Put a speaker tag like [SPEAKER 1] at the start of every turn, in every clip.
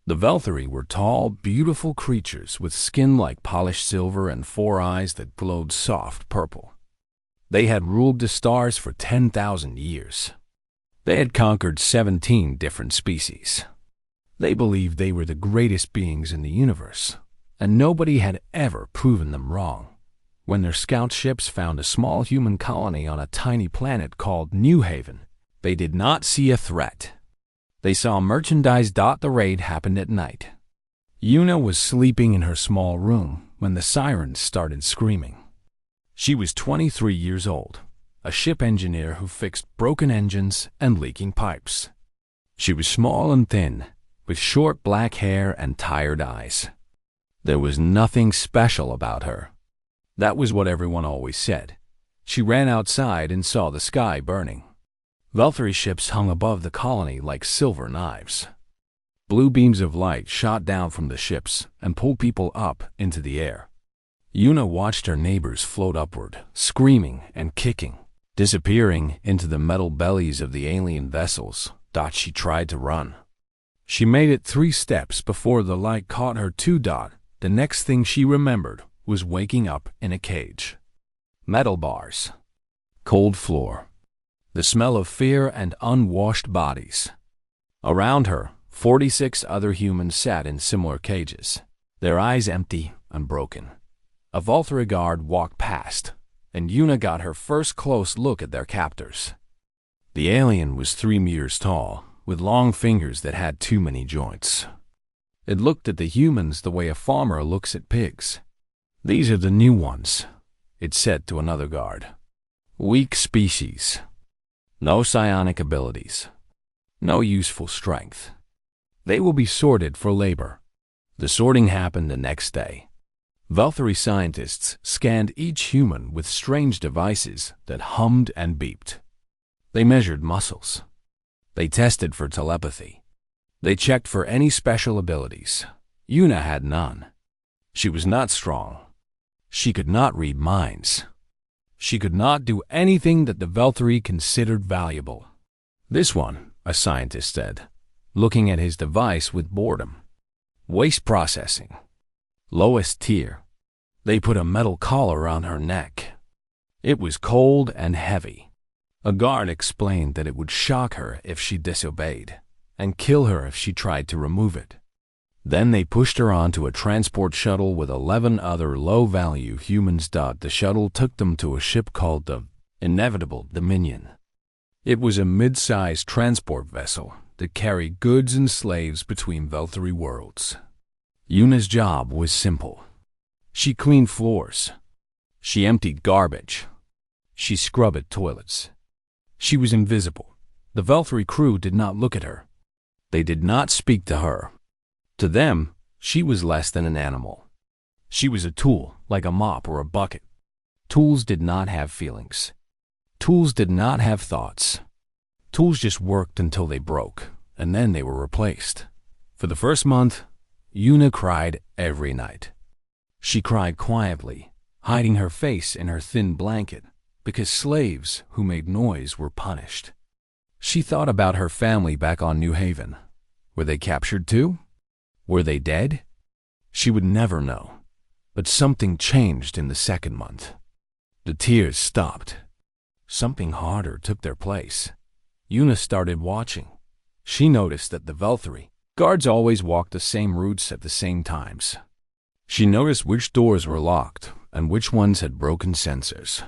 [SPEAKER 1] The Velthari were tall, beautiful creatures with skin like polished silver and 4 eyes that glowed soft purple. They had ruled the stars for 10,000 years. They had conquered 17 different species. They believed they were the greatest beings in the universe, and nobody had ever proven them wrong. When their scout ships found a small human colony on a tiny planet called New Haven, they did not see a threat. They saw merchandise. The raid happened at night. Una was sleeping in her small room when the sirens started screaming. She was 23 years old, a ship engineer who fixed broken engines and leaking pipes. She was small and thin, with short black hair and tired eyes. There was nothing special about her. That was what everyone always said. She ran outside and saw the sky burning. Velthari ships hung above the colony like silver knives. Blue beams of light shot down from the ships and pulled people up into the air. Una watched her neighbors float upward, screaming and kicking, disappearing into the metal bellies of the alien vessels. She tried to run. She made it 3 steps before the light caught her too. The next thing she remembered was waking up in a cage. Metal bars. Cold floor. The smell of fear and unwashed bodies. Around her, 46 other humans sat in similar cages, their eyes empty and broken. A Velthari guard walked past, and Una got her first close look at their captors. The alien was 3 meters tall, with long fingers that had too many joints. It looked at the humans the way a farmer looks at pigs. "These are the new ones," it said to another guard. "Weak species. No psionic abilities. No useful strength. They will be sorted for labor." The sorting happened the next day. Velthari scientists scanned each human with strange devices that hummed and beeped. They measured muscles. They tested for telepathy. They checked for any special abilities. Una had none. She was not strong. She could not read minds. She could not do anything that the Velthari considered valuable. "This one," a scientist said, looking at his device with boredom. "Waste processing. Lowest tier." They put a metal collar on her neck. It was cold and heavy. A guard explained that it would shock her if she disobeyed, and kill her if she tried to remove it. Then they pushed her onto a transport shuttle with 11 other low-value humans. The shuttle took them to a ship called the Inevitable Dominion. It was a mid-sized transport vessel that carried goods and slaves between Velthari worlds. Una's job was simple. She cleaned floors. She emptied garbage. She scrubbed toilets. She was invisible. The Velthari crew did not look at her. They did not speak to her. To them, she was less than an animal. She was a tool, like a mop or a bucket. Tools did not have feelings. Tools did not have thoughts. Tools just worked until they broke, and then they were replaced. For the first month, Una cried every night. She cried quietly, hiding her face in her thin blanket, because slaves who made noise were punished. She thought about her family back on New Haven. Were they captured too? Were they dead? She would never know. But something changed in the 2nd month. The tears stopped. Something harder took their place. Una started watching. She noticed that the Velthari guards always walked the same routes at the same times. She noticed which doors were locked and which ones had broken sensors.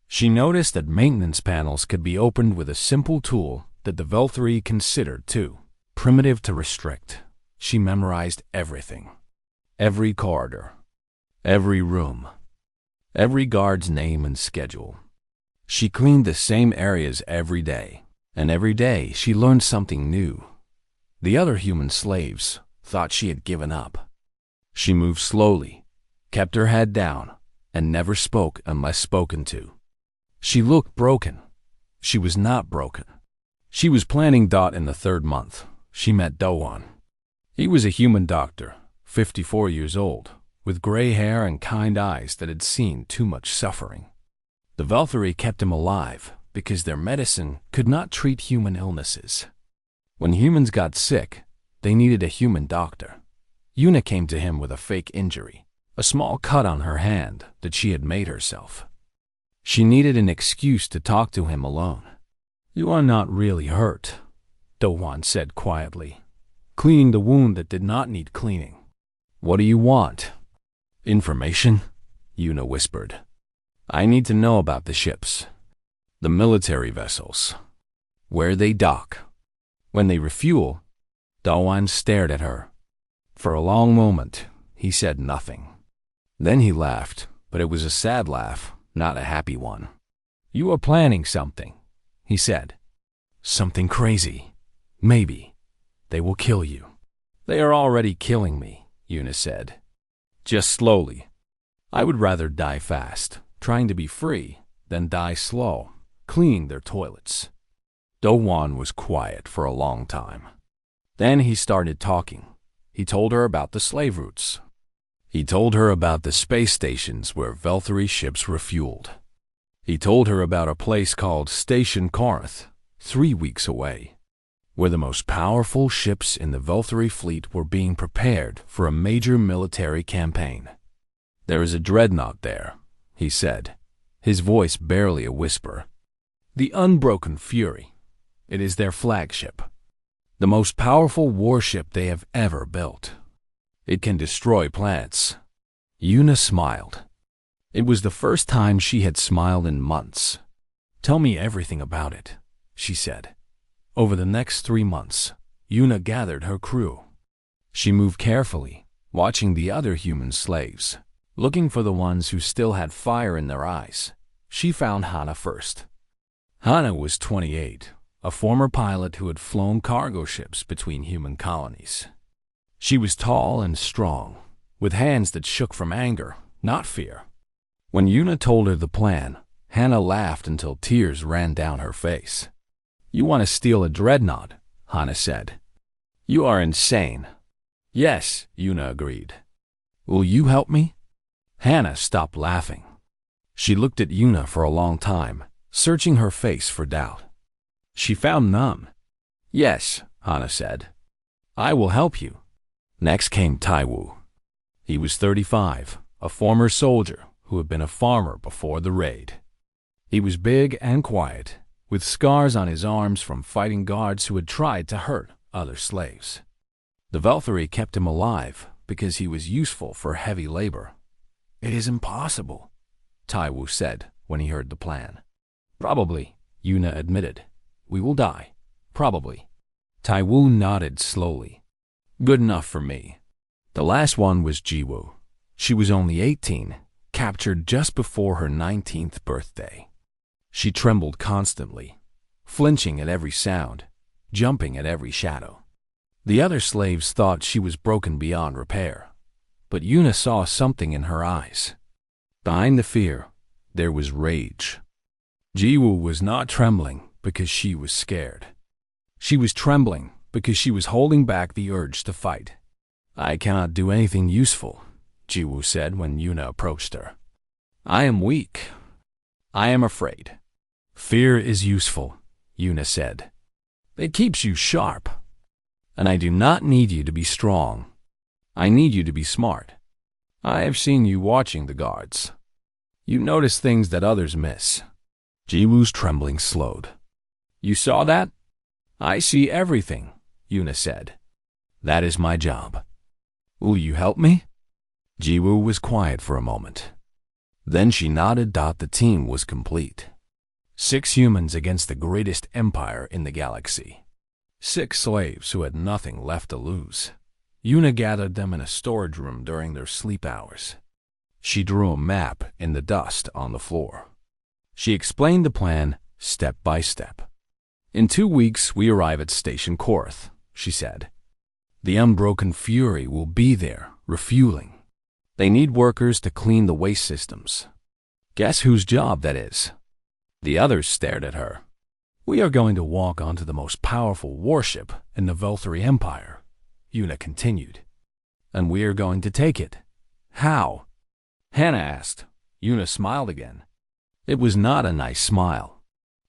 [SPEAKER 1] She noticed that maintenance panels could be opened with a simple tool that the Velthari considered too primitive to restrict. She memorized everything. Every corridor. Every room. Every guard's name and schedule. She cleaned the same areas every day, and every day she learned something new. The other human slaves thought she had given up. She moved slowly, kept her head down, and never spoke unless spoken to. She looked broken. She was not broken. She was planning. In the 3rd month, she met Doan. He was a human doctor, 54 years old, with gray hair and kind eyes that had seen too much suffering. The Velthari kept him alive because their medicine could not treat human illnesses. When humans got sick, They needed a human doctor. Yuna came to him with a fake injury, a small cut on her hand that she had made herself. She needed an excuse to talk to him alone. "You are not really hurt," Do-Wan said quietly, cleaning the wound that did not need cleaning. "What do you want?" "Information," Yuna whispered. "I need to know about the ships, the military vessels, where they dock, when they refuel." Do-Wan stared at her. For a long moment, he said nothing. Then he laughed, but it was a sad laugh, not a happy one. "You are planning something," he said. "Something crazy. Maybe. They will kill you." "They are already killing me," Yuna said. "Just slowly. I would rather die fast, trying to be free, than die slow, cleaning their toilets." Do-Wan was quiet for a long time. Then he started talking. He told her about the slave routes. He told her about the space stations where Velthari ships refueled. He told her about a place called Station Corinth, 3 weeks away, where the most powerful ships in the Velthari fleet were being prepared for a major military campaign. "There is a dreadnought there," he said, his voice barely a whisper. "The Unbroken Fury. It is their flagship, the most powerful warship they have ever built. It can destroy planets." Yuna smiled. It was the first time she had smiled in months. "Tell me everything about it," she said. Over the next 3 months, Yuna gathered her crew. She moved carefully, watching the other human slaves, looking for the ones who still had fire in their eyes. She found Hana first. Hana was 28, a former pilot who had flown cargo ships between human colonies. She was tall and strong, with hands that shook from anger, not fear. When Yuna told her the plan, Hana laughed until tears ran down her face. "You want to steal a dreadnought," Hana said. "You are insane." "Yes," Yuna agreed. "Will you help me?" Hana stopped laughing. She looked at Yuna for a long time, searching her face for doubt. She found none. "Yes," Hana said. "I will help you." Next came Taiwu. He was 35, a former soldier who had been a farmer before the raid. He was big and quiet, with scars on his arms from fighting guards who had tried to hurt other slaves. The Velthari kept him alive because he was useful for heavy labor. "It is impossible," Taiwu said when he heard the plan. "Probably," Yuna admitted. "We will die. Probably." Taiwu nodded slowly. "Good enough for me." The last one was Jiwoo. She was only 18, captured just before her 19th birthday. She trembled constantly, flinching at every sound, jumping at every shadow. The other slaves thought she was broken beyond repair, but Yuna saw something in her eyes. Behind the fear, there was rage. Jiwoo was not trembling because she was scared. She was trembling because she was holding back the urge to fight. "I cannot do anything useful," Jiwoo said when Yuna approached her. "I am weak. I am afraid." "Fear is useful," Yuna said. "It keeps you sharp. And I do not need you to be strong. I need you to be smart. I have seen you watching the guards. You notice things that others miss." Jiwoo's trembling slowed. "You saw that?" "I see everything," Yuna said. "That is my job. Will you help me?" Jiwoo was quiet for a moment. Then she nodded. The team was complete. 6 humans against the greatest empire in the galaxy. 6 slaves who had nothing left to lose. Yuna gathered them in a storage room during their sleep hours. She drew a map in the dust on the floor. She explained the plan step by step. "In 2 weeks, we arrive at Station Corinth," she said. "The Unbroken Fury will be there, refueling. They need workers to clean the waste systems. Guess whose job that is?" The others stared at her. "We are going to walk onto the most powerful warship in the Velthari Empire," Yuna continued. "And we are going to take it." "How?" Hana asked. Yuna smiled again. It was not a nice smile.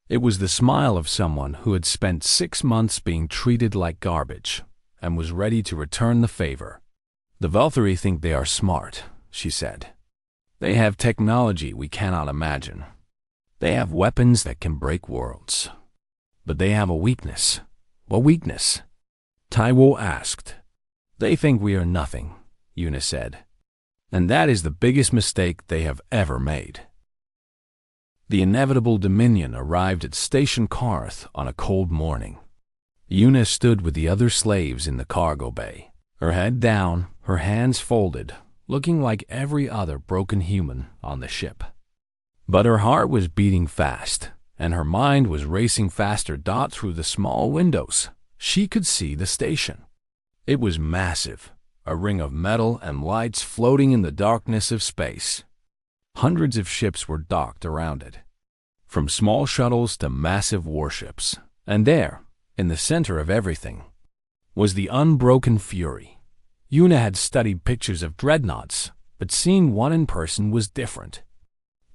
[SPEAKER 1] It was the smile of someone who had spent 6 months being treated like garbage and was ready to return the favor. "The Valkyrie think they are smart," she said. "They have technology we cannot imagine. They have weapons that can break worlds. But they have a weakness." "What weakness?" Taiwo asked. "They think we are nothing," Yuna said. "And that is the biggest mistake they have ever made." The inevitable Dominion arrived at Station Karth on a cold morning. Yuna stood with the other slaves in the cargo bay, her head down, her hands folded, looking like every other broken human on the ship. But her heart was beating fast, and her mind was racing faster. Through the small windows, she could see the station. It was massive, a ring of metal and lights floating in the darkness of space. Hundreds of ships were docked around it, from small shuttles to massive warships. And there, in the center of everything, was the unbroken Fury. Yuna had studied pictures of dreadnoughts, but seeing one in person was different.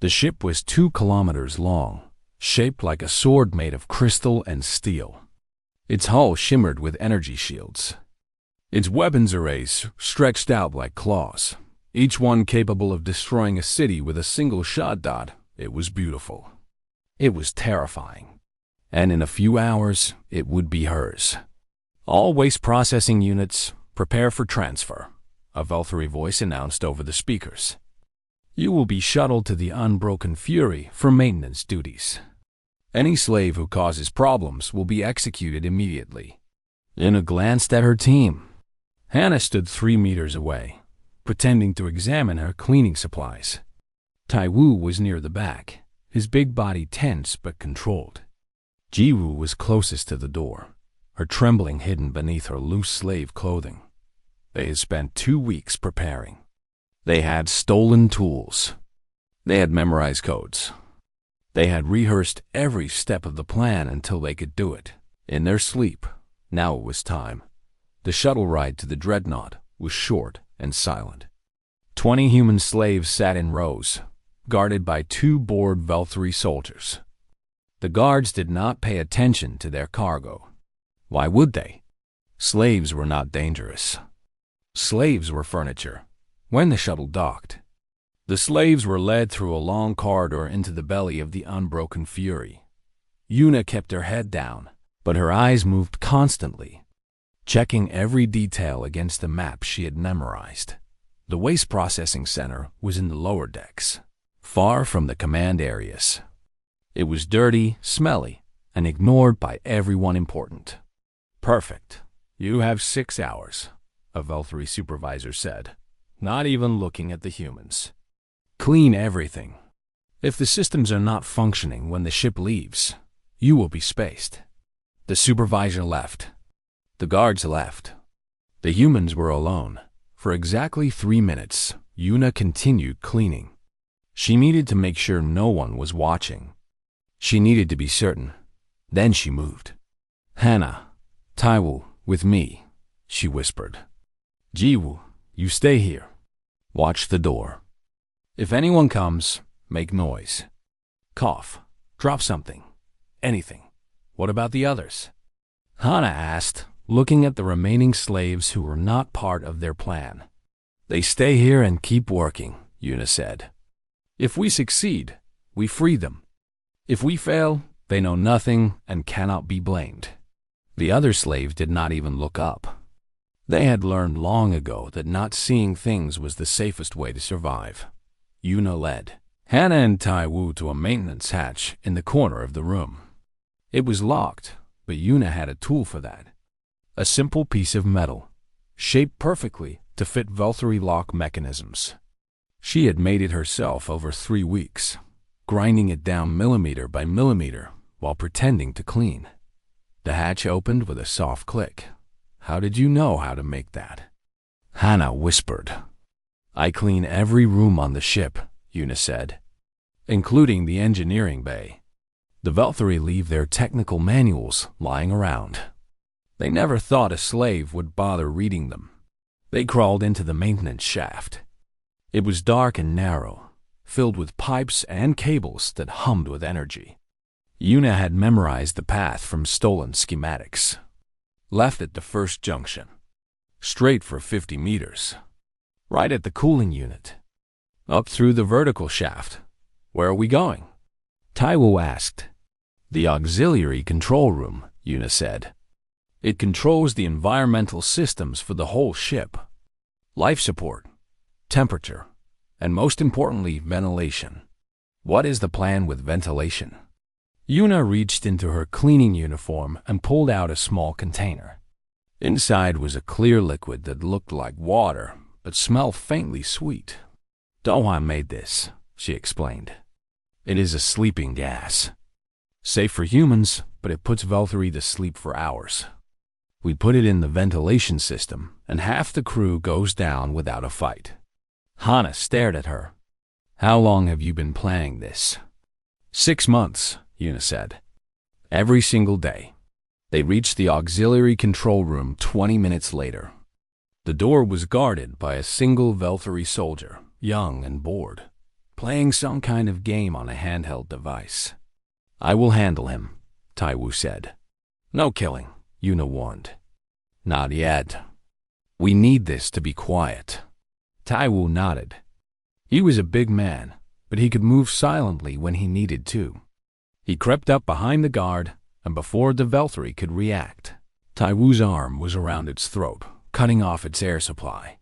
[SPEAKER 1] The ship was 2 kilometers long, shaped like a sword made of crystal and steel. Its hull shimmered with energy shields. Its weapons arrays stretched out like claws, each one capable of destroying a city with a single shot. It was beautiful. It was terrifying. And in a few hours, it would be hers. "All waste processing units, prepare for transfer," a Valkyrie voice announced over the speakers. "You will be shuttled to the Unbroken Fury for maintenance duties. Any slave who causes problems will be executed immediately." Yuna glanced at her team. Hannah stood 3 meters away, pretending to examine her cleaning supplies. Taiwu was near the back, his big body tense but controlled. Jiwoo was closest to the door, her trembling hidden beneath her loose slave clothing. They had spent 2 weeks preparing. They had stolen tools. They had memorized codes. They had rehearsed every step of the plan until they could do it in their sleep. Now it was time. The shuttle ride to the dreadnought was short and silent. 20 human slaves sat in rows, guarded by 2 bored Valkyrie soldiers. The guards did not pay attention to their cargo. Why would they? Slaves were not dangerous. Slaves were furniture. When the shuttle docked, the slaves were led through a long corridor into the belly of the Unbroken Fury. Yuna kept her head down, but her eyes moved constantly, checking every detail against the map she had memorized. The waste processing center was in the lower decks, far from the command areas. It was dirty, smelly, and ignored by everyone important. "Perfect. You have 6 hours," a Valkyrie supervisor said, not even looking at the humans. "Clean everything. If the systems are not functioning when the ship leaves, you will be spaced." The supervisor left. The guards left. The humans were alone. For exactly 3 minutes, Yuna continued cleaning. She needed to make sure no one was watching. She needed to be certain. Then she moved. "Hannah, Taiwu, with me," she whispered. "Jiwoo, you stay here. Watch the door. If anyone comes, make noise. Cough. Drop something. Anything. What about the others?" Hannah asked, looking at the remaining slaves who were not part of their plan. "They stay here and keep working," Yuna said. "If we succeed, we free them. If we fail, they know nothing and cannot be blamed." The other slaves did not even look up. They had learned long ago that not seeing things was the safest way to survive. Yuna led Hannah and Taiwu to a maintenance hatch in the corner of the room. It was locked, but Yuna had a tool for that. A simple piece of metal, shaped perfectly to fit Valkyrie lock mechanisms. She had made it herself over 3 weeks, grinding it down millimeter by millimeter while pretending to clean. The hatch opened with a soft click. "How did you know how to make that?" Hannah whispered. "I clean every room on the ship," Yuna said, "including the engineering bay. The Valkyrie leave their technical manuals lying around. They never thought a slave would bother reading them. They crawled into the maintenance shaft. It was dark and narrow, filled with pipes and cables that hummed with energy. Yuna had memorized the path from stolen schematics. Left at the first junction, Straight for 50 meters. Right at the cooling unit. Up through the vertical shaft. Where are we going? Taiwo asked. The auxiliary control room, Yuna said. It controls the environmental systems for the whole ship. Life support, temperature, and most importantly, ventilation. What is the plan with ventilation? Yuna reached into her cleaning uniform and pulled out a small container. Inside was a clear liquid that looked like water, but smelled faintly sweet. Dohwan made this, she explained. It is a sleeping gas. Safe for humans, but it puts Valtteri to sleep for hours. We put it in the ventilation system, and half the crew goes down without a fight. Hana stared at her. How long have you been planning this? 6 months, Yuna said. Every single day. They reached the auxiliary control room 20 minutes later. The door was guarded by a single Valtteri soldier, young and bored, playing some kind of game on a handheld device. I will handle him, Taiwo said. No killing, Yuna warned. Not yet. We need this to be quiet. Taiwo nodded. He was a big man, but he could move silently when he needed to. He crept up behind the guard, and before the Valtteri could react, Taiwo's arm was around its throat, cutting off its air supply.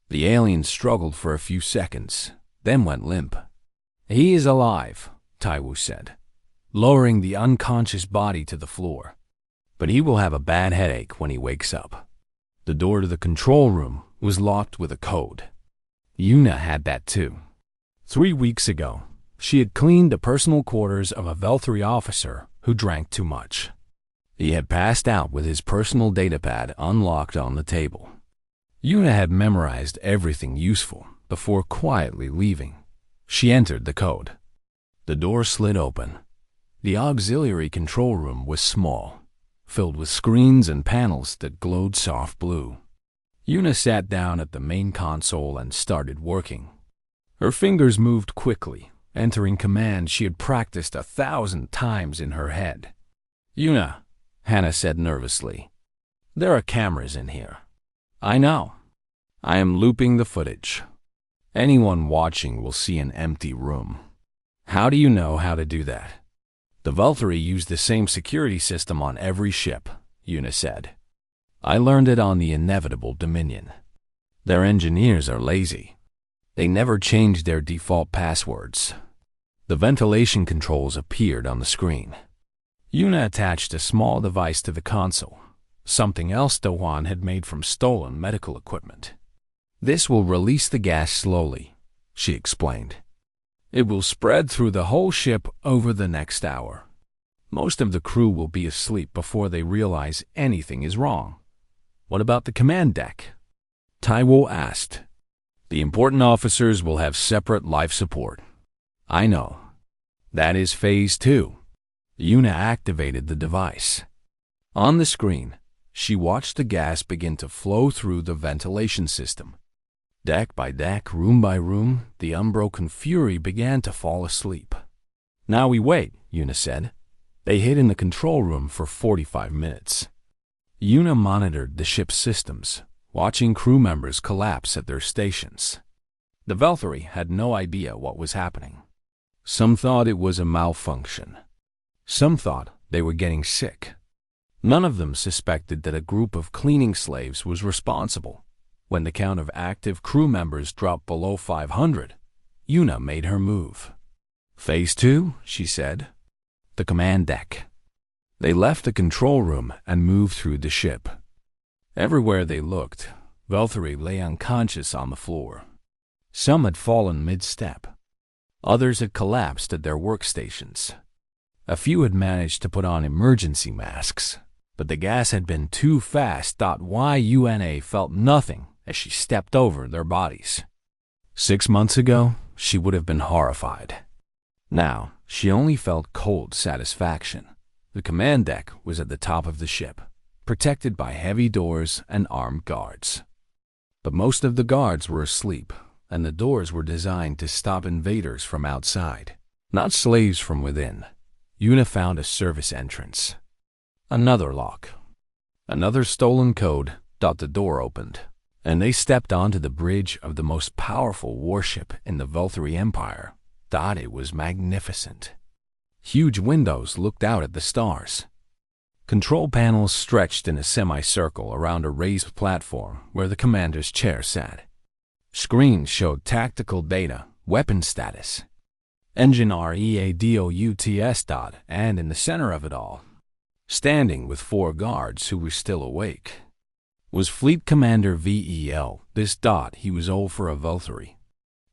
[SPEAKER 1] The alien struggled for a few seconds, then went limp. He is alive, Taiwo said, lowering the unconscious body to the floor. But he will have a bad headache when he wakes up. The door to the control room was locked with a code. Yuna had that too. 3 weeks ago, she had cleaned the personal quarters of a Valtteri officer who drank too much. He had passed out with his personal datapad unlocked on the table. Yuna had memorized everything useful before quietly leaving. She entered the code. The door slid open. The auxiliary control room was small, filled with screens and panels that glowed soft blue. Yuna sat down at the main console and started working. Her fingers moved quickly, entering commands she had practiced 1,000 times in her head. Yuna, Hana said nervously. There are cameras in here. I know. I am looping the footage. Anyone watching will see an empty room. How do you know how to do that? The Valtteri use the same security system on every ship, Yuna said. I learned it on the Inevitable Dominion. Their engineers are lazy. They never change their default passwords. The ventilation controls appeared on the screen. Yuna attached a small device to the console, something else Dohwan had made from stolen medical equipment. This will release the gas slowly, she explained. It will spread through the whole ship over the next hour. Most of the crew will be asleep before they realize anything is wrong. What about the command deck? Taiwo asked. The important officers will have separate life support. I know. That is Phase 2. Yuna activated the device. On the screen, she watched the gas begin to flow through the ventilation system. Deck by deck, room by room, the unbroken fury began to fall asleep. Now we wait, Yuna said. They hid in the control room for 45 minutes. Yuna monitored the ship's systems, watching crew members collapse at their stations. The Valtteri had no idea what was happening. Some thought it was a malfunction. Some thought they were getting sick. None of them suspected that a group of cleaning slaves was responsible. When the count of active crew members dropped below 500, Yuna made her move. Phase 2, she said. The command deck. They left the control room and moved through the ship. Everywhere they looked, Valtteri lay unconscious on the floor. Some had fallen mid-step. Others had collapsed at their workstations. A few had managed to put on emergency masks, but the gas had been too fast. Yuna felt nothing as she stepped over their bodies. 6 months ago, she would have been horrified. Now, she only felt cold satisfaction. The command deck was at the top of the ship, protected by heavy doors and armed guards. But most of the guards were asleep, and the doors were designed to stop invaders from outside, not slaves from within. Yuna found a service entrance. Another lock. Another stolen code, The door opened, and they stepped onto the bridge of the most powerful warship in the Velthari Empire. It was magnificent. Huge windows looked out at the stars. Control panels stretched in a semicircle around a raised platform where the commander's chair sat. Screens showed tactical data, weapon status, engine READOUTS. And in the center of it all, standing with 4 guards who were still awake, was Fleet Commander VEL. He was old for a Velthari.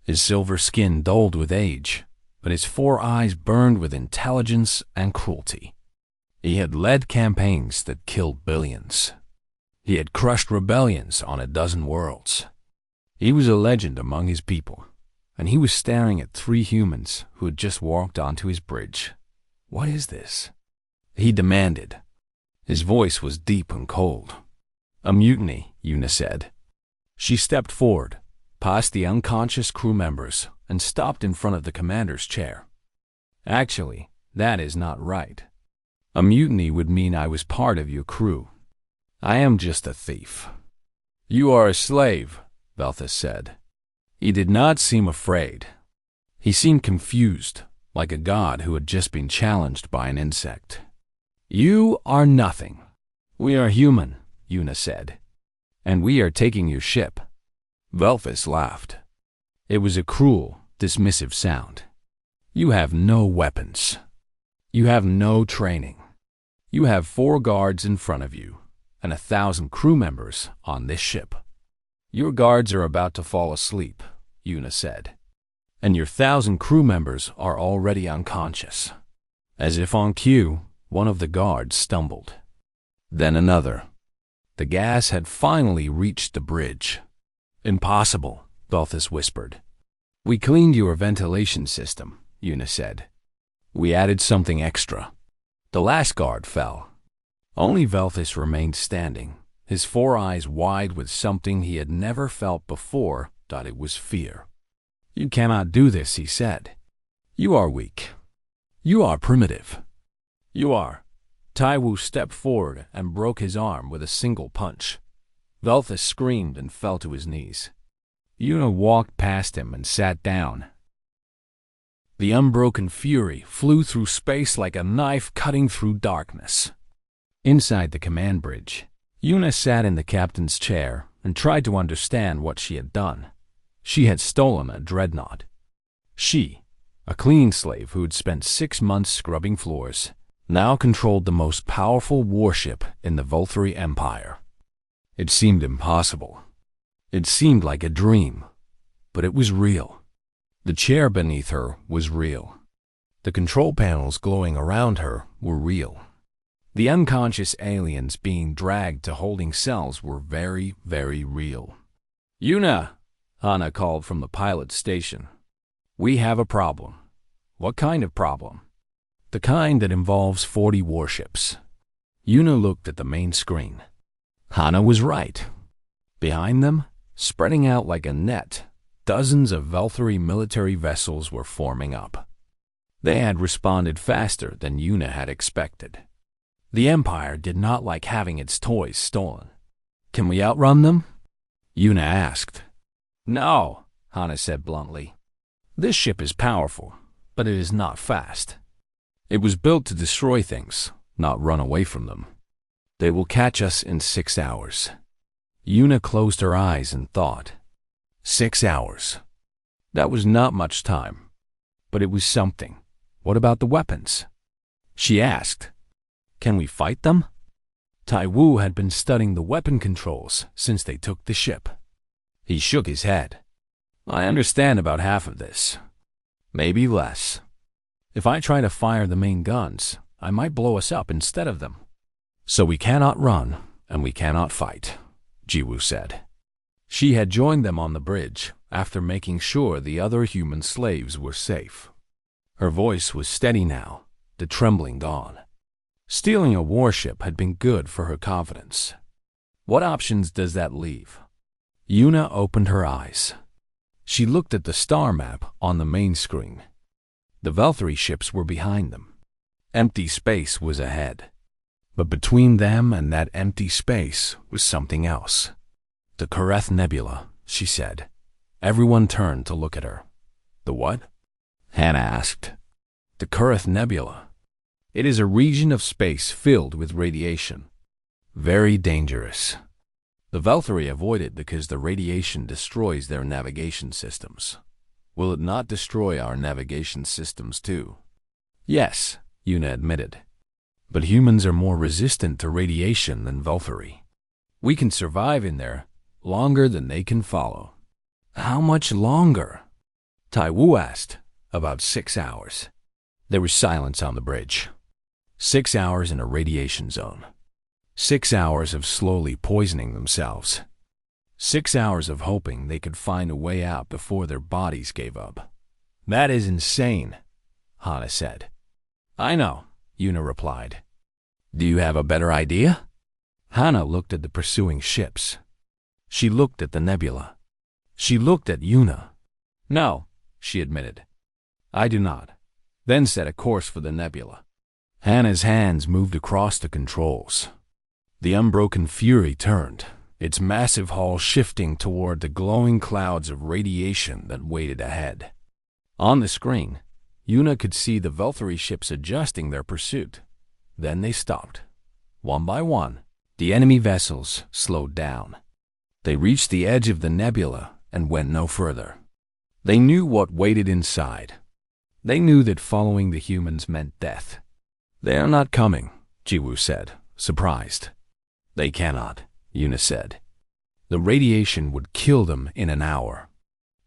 [SPEAKER 1] His silver skin dulled with age, but his 4 eyes burned with intelligence and cruelty. He had led campaigns that killed billions. He had crushed rebellions on a dozen worlds. He was a legend among his people, and he was staring at 3 humans who had just walked onto his bridge. "What is this?" he demanded. His voice was deep and cold. "A mutiny," Una said. She stepped forward, past the unconscious crew members, and stopped in front of the commander's chair. "Actually, that is not right. A mutiny would mean I was part of your crew. I am just a thief." "You are a slave," Velthus said. He did not seem afraid. He seemed confused, like a god who had just been challenged by an insect. "You are nothing. We are human," Una said, "and we are taking your ship." Velthus laughed. It was a cruel, dismissive sound. "You have no weapons. You have no training. You have 4 guards in front of you and 1,000 crew members on this ship. Your guards are about to fall asleep," Una said, "and your 1,000 crew members are already unconscious." As if on cue, one of the guards stumbled. Then another. The gas had finally reached the bridge. "Impossible," Velthus whispered. "We cleaned your ventilation system," Una said. "We added something extra." The last guard fell. Only Velthus remained standing, his 4 eyes wide with something he had never felt before. It was fear. "You cannot do this," he said. "You are weak. You are primitive. You are." Taiwu stepped forward and broke his arm with a single punch. Velthus screamed and fell to his knees. Una walked past him and sat down. The unbroken fury flew through space like a knife cutting through darkness. Inside the command bridge, Una sat in the captain's chair and tried to understand what she had done. She had stolen a dreadnought. She, a clean slave who had spent 6 months scrubbing floors, now controlled the most powerful warship in the Velthari Empire. It seemed impossible. It seemed like a dream, but it was real. The chair beneath her was real. The control panels glowing around her were real. The unconscious aliens being dragged to holding cells were very, very real. "Una," Hana called from the pilot station. "We have a problem." "What kind of problem?" "The kind that involves 40 warships." Una looked at the main screen. Hana was right. Behind them, spreading out like a net, dozens of Velthari military vessels were forming up. They had responded faster than Una had expected. The Empire did not like having its toys stolen. "Can we outrun them?" Una asked. "No," Hana said bluntly. "This ship is powerful, but it is not fast. It was built to destroy things, not run away from them. They will catch us in 6 hours." Una closed her eyes and thought. 6 hours. That was not much time, but it was something. What about the weapons? She asked. "Can we fight them?" Taiwu had been studying the weapon controls since they took the ship. He shook his head. "I understand about half of this. Maybe less. If I try to fire the main guns, I might blow us up instead of them. So we cannot run, and we cannot fight," Jiwoo said. She had joined them on the bridge after making sure the other human slaves were safe. Her voice was steady now, the trembling gone. Stealing a warship had been good for her confidence. What options does that leave? Una opened her eyes. She looked at the star map on the main screen. The Velthari ships were behind them. Empty space was ahead. But between them and that empty space was something else. "The Kereth Nebula," she said. Everyone turned to look at her. "The what?" Hannah asked. "The Kereth Nebula. It is a region of space filled with radiation. Very dangerous. The Velthari avoid it because the radiation destroys their navigation systems. Will it not destroy our navigation systems too?" "Yes," Una admitted. "But humans are more resistant to radiation than Velthari. We can survive in there longer than they can follow." "How much longer?" Tai Wu asked. "About 6 hours." There was silence on the bridge. 6 hours in a radiation zone. 6 hours of slowly poisoning themselves. 6 hours of hoping they could find a way out before their bodies gave up. "That is insane," Hannah said. "I know," Una replied. "Do you have a better idea?" Hannah looked at the pursuing ships. She looked at the nebula. She looked at Una. "No," she admitted. "I do not." Then set a course for the nebula. Hannah's hands moved across the controls. The unbroken Fury turned, its massive hull shifting toward the glowing clouds of radiation that waited ahead. On the screen, Una could see the Velthari ships adjusting their pursuit. Then they stopped. One by one, the enemy vessels slowed down. They reached the edge of the nebula and went no further. They knew what waited inside. They knew that following the humans meant death. "They are not coming," Jiwoo said, surprised. "They cannot," Una said. "The radiation would kill them in an hour.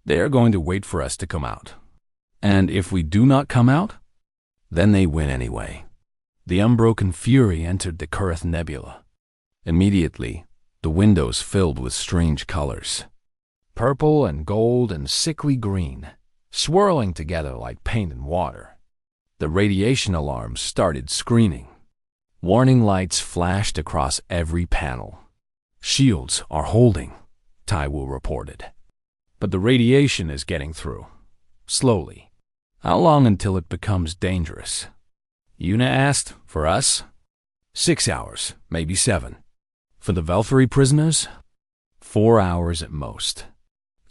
[SPEAKER 1] They are going to wait for us to come out. And if we do not come out, then they win anyway." The unbroken Fury entered the Kereth Nebula. Immediately, the windows filled with strange colors. Purple and gold and sickly green, swirling together like paint and water. The radiation alarms started screaming. Warning lights flashed across every panel. "Shields are holding," Tai Wu reported. "But the radiation is getting through. Slowly. How long until it becomes dangerous?" Una asked. "For us? 6 hours, maybe 7. For the Velthari prisoners? 4 hours at most."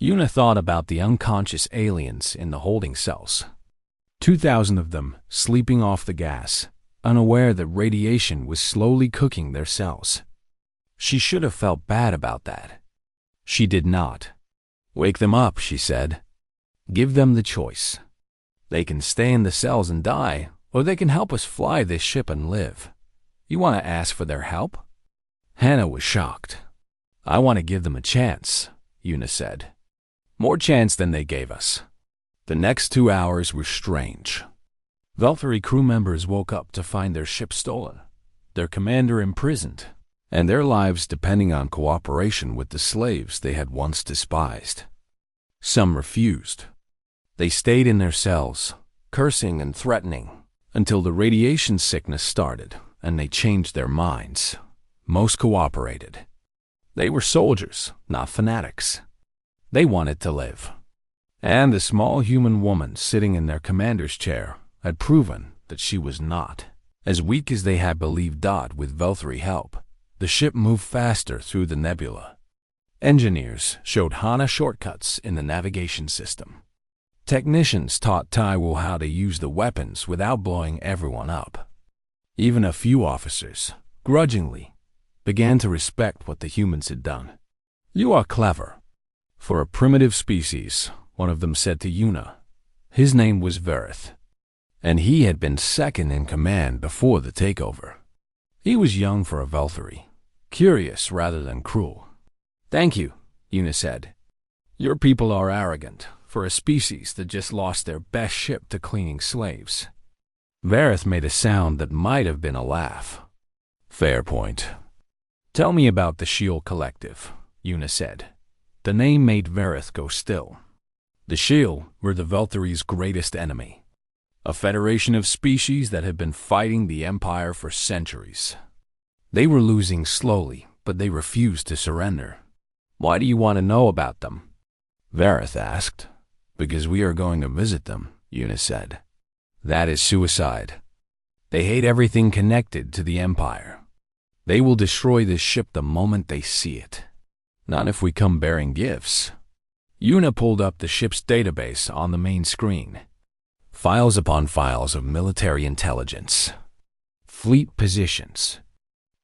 [SPEAKER 1] Una thought about the unconscious aliens in the holding cells. 2,000 of them sleeping off the gas, unaware that radiation was slowly cooking their cells. She should have felt bad about that. She did not. "Wake them up," she said. "Give them the choice. They can stay in the cells and die, or they can help us fly this ship and live. You want to ask for their help?" Hannah was shocked. "I want to give them a chance," Una said. "More chance than they gave us." The next 2 hours were strange. Velthari crew members woke up to find their ship stolen, their commander imprisoned, and their lives depending on cooperation with the slaves they had once despised. Some refused. They stayed in their cells, cursing and threatening, until the radiation sickness started and they changed their minds. Most cooperated. They were soldiers, not fanatics. They wanted to live. And the small human woman sitting in their commander's chair had proven that she was not. As weak as they had believed Dot with Velthari help, the ship moved faster through the nebula. Engineers showed Hana shortcuts in the navigation system. Technicians taught Tai Wu how to use the weapons without blowing everyone up. Even a few officers, grudgingly, began to respect what the humans had done. "You are clever. For a primitive species," one of them said to Una. His name was Verith, and he had been second in command before the takeover. He was young for a Velthari, curious rather than cruel. "Thank you," Una said. "Your people are arrogant for a species that just lost their best ship to cleaning slaves." Verith made a sound that might have been a laugh. "Fair point." "Tell me about the Shield Collective," Una said. The name made Verith go still. The Shield were the Velthari's greatest enemy, a federation of species that had been fighting the Empire for centuries. They were losing slowly, but they refused to surrender. "Why do you want to know about them?" Verith asked. "Because we are going to visit them," Una said. "That is suicide. They hate everything connected to the Empire, They will destroy this ship the moment they see it. Not if we come bearing gifts. Yuna pulled up the ship's database on the main screen. Files upon files of military intelligence, fleet positions,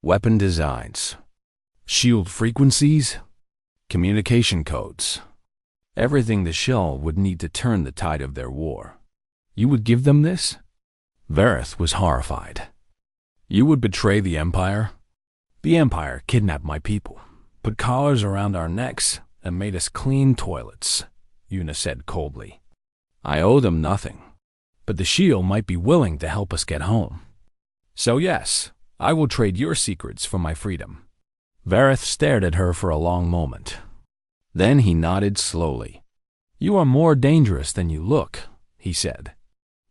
[SPEAKER 1] weapon designs, shield frequencies, communication codes. Everything the shell would need to turn the tide of their war. You would give them this? Vareth was horrified. You would betray the Empire? The Empire kidnapped my people, put collars around our necks, and made us clean toilets, Yuna said coldly. I owe them nothing, but the shield might be willing to help us get home. So yes, I will trade your secrets for my freedom. Vareth stared at her for a long moment. Then he nodded slowly. You are more dangerous than you look, he said.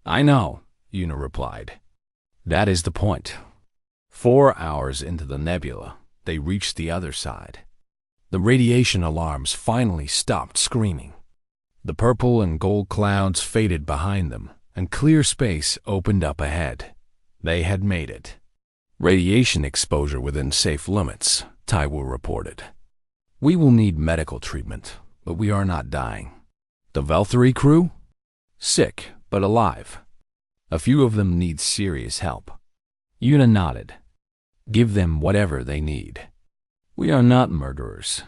[SPEAKER 1] I know, Yuna replied. That is the point. 4 hours into the nebula, they reached the other side. The radiation alarms finally stopped screaming. The purple and gold clouds faded behind them, and clear space opened up ahead. They had made it. Radiation exposure within safe limits, Taiwu reported. We will need medical treatment, but we are not dying. The Valkyrie crew? Sick, but alive. A few of them need serious help. Yuna nodded. Give them whatever they need. We are not murderers.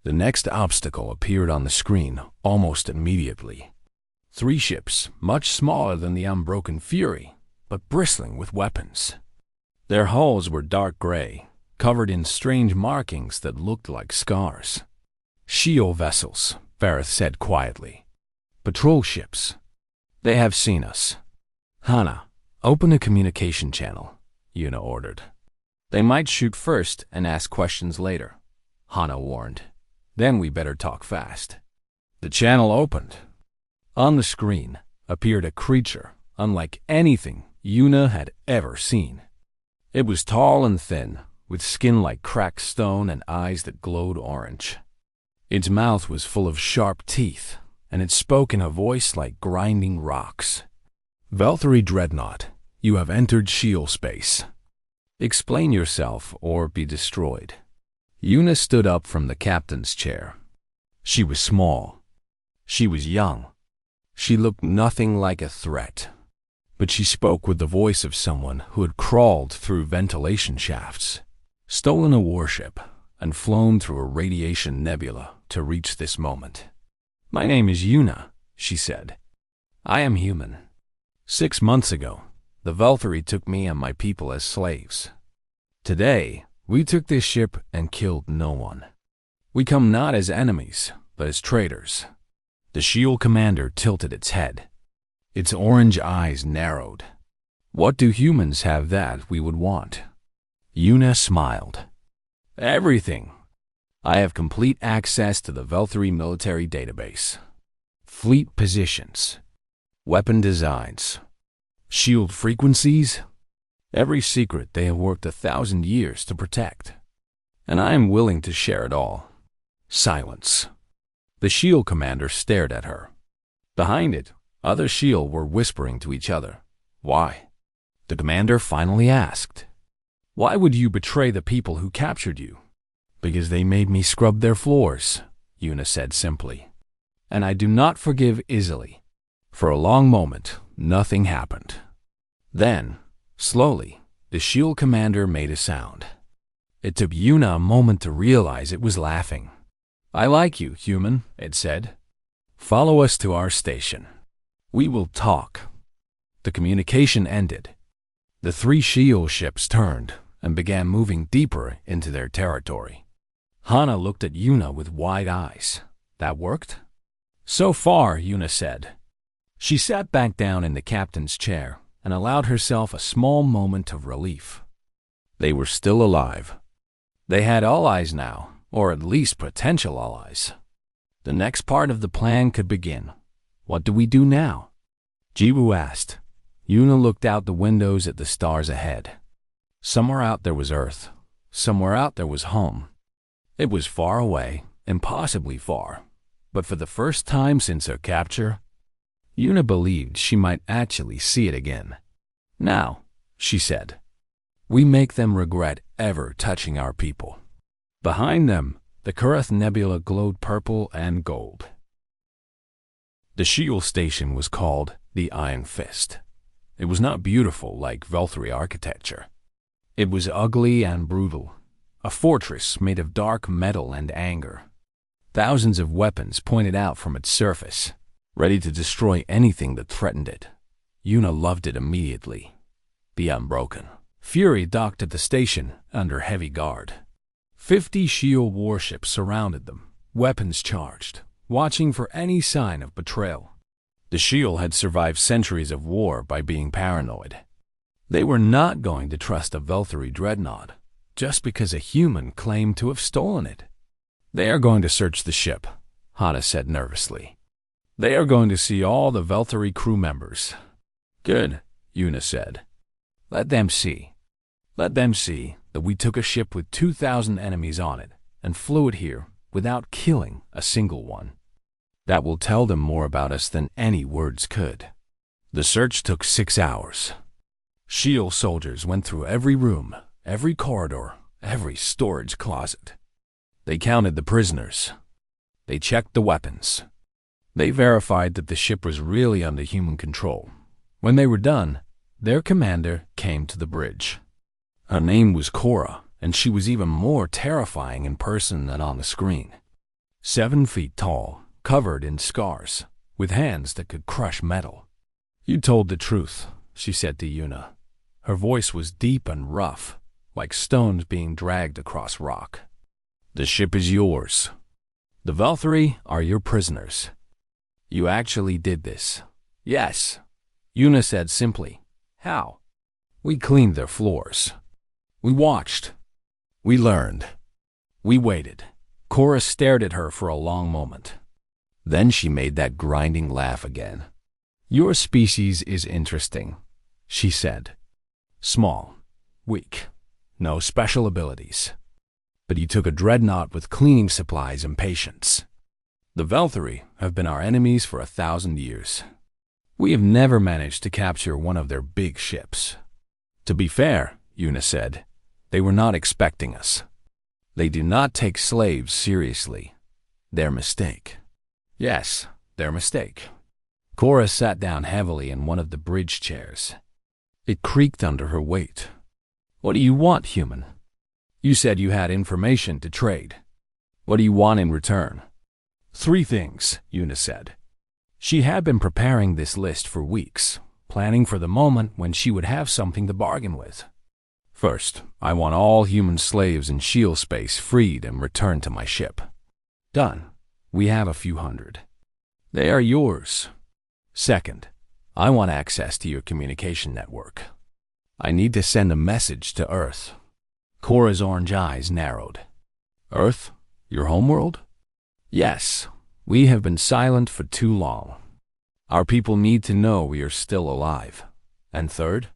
[SPEAKER 1] The next obstacle appeared on the screen almost immediately. 3 ships, much smaller than the Unbroken Fury, but bristling with weapons. Their hulls were dark gray, covered in strange markings that looked like scars. Shield vessels, Vareth said quietly. Patrol ships. They have seen us. Hana, open a communication channel, Yuna ordered. They might shoot first and ask questions later, Hana warned. Then we better talk fast. The channel opened. On the screen appeared a creature unlike anything Yuna had ever seen. It was tall and thin, with skin like cracked stone and eyes that glowed orange. Its mouth was full of sharp teeth, and it spoke in a voice like grinding rocks. Valkyrie Dreadnought, you have entered shield space. Explain yourself or be destroyed. Yuna stood up from the captain's chair. She was small. She was young. She looked nothing like a threat. But she spoke with the voice of someone who had crawled through ventilation shafts, stolen a warship, and flown through a radiation nebula to reach this moment. My name is Yuna, she said. I am human. 6 months ago, the Valkyrie took me and my people as slaves. Today, we took this ship and killed no one. We come not as enemies, but as traitors. The shield commander tilted its head. Its orange eyes narrowed. What do humans have that we would want? Yuna smiled. Everything. I have complete access to the Valkyrie military database. Fleet positions. Weapon designs. Shield frequencies. Every secret they have worked 1,000 years to protect. And I am willing to share it all. Silence. The shield commander stared at her. Behind it, other shield were whispering to each other. Why? The commander finally asked. Why would you betray the people who captured you? Because they made me scrub their floors, Yuna said simply. And I do not forgive easily. For a long moment, nothing happened. Then, slowly, the shield commander made a sound. It took Yuna a moment to realize it was laughing. I like you, human, it said. Follow us to our station. We will talk. The communication ended. The 3 shield ships turned and began moving deeper into their territory. Hana looked at Yuna with wide eyes. That worked? So far, Yuna said. She sat back down in the captain's chair and allowed herself a small moment of relief. They were still alive. They had allies now, or at least potential allies. The next part of the plan could begin. What do we do now? Jiwoo asked. Yuna looked out the windows at the stars ahead. Somewhere out there was Earth. Somewhere out there was home. It was far away, impossibly far. But for the first time since her capture, Yuna believed she might actually see it again. Now, she said, We make them regret ever touching our people. Behind them, the Kurath Nebula glowed purple and gold. The shield station was called the Iron Fist. It was not beautiful like Velthari architecture. It was ugly and brutal, a fortress made of dark metal and anger. Thousands of weapons pointed out from its surface, ready to destroy anything that threatened it. Yuna loved it immediately. The Unbroken Fury docked at the station under heavy guard. 50 shield warships surrounded them, weapons charged, watching for any sign of betrayal. The shield had survived centuries of war by being paranoid. They were not going to trust a Velthari dreadnought just because a human claimed to have stolen it. They are going to search the ship, Hana said nervously. They are going to see all the Velthari crew members. Good, Yuna said. Let them see. Let them see that we took a ship with 2,000 enemies on it and flew it here without killing a single one. That will tell them more about us than any words could. The search took 6 hours. Shield soldiers went through every room, every corridor, every storage closet. They counted the prisoners. They checked the weapons. They verified that the ship was really under human control. When they were done, their commander came to the bridge. Her name was Cora, and she was even more terrifying in person than on the screen. 7 feet tall, covered in scars, with hands that could crush metal. You told the truth, she said to Yuna. Her voice was deep and rough, like stones being dragged across rock. The ship is yours. The Velthari are your prisoners. You actually did this. Yes, Yuna said simply. How? We cleaned their floors. We watched. We learned. We waited. Cora stared at her for a long moment. Then she made that grinding laugh again. Your species is interesting, she said. Small, weak, no special abilities. But you took a dreadnought with cleaning supplies and patience. The Velthari have been our enemies for 1,000 years. We have never managed to capture one of their big ships. To be fair, Yuna said, they were not expecting us. They do not take slaves seriously. Their mistake. Yes, their mistake. Cora sat down heavily in one of the bridge chairs. It creaked under her weight. What do you want, human? You said you had information to trade. What do you want in return? 3 things, Yuna said. She had been preparing this list for weeks, planning for the moment when she would have something to bargain with. First, I want all human slaves in shield space freed and returned to my ship. Done. We have a few hundred. They are yours. Second, I want access to your communication network. I need to send a message to Earth. Cora's orange eyes narrowed. Earth? Your homeworld? Yes. We have been silent for too long. Our people need to know we are still alive. And third?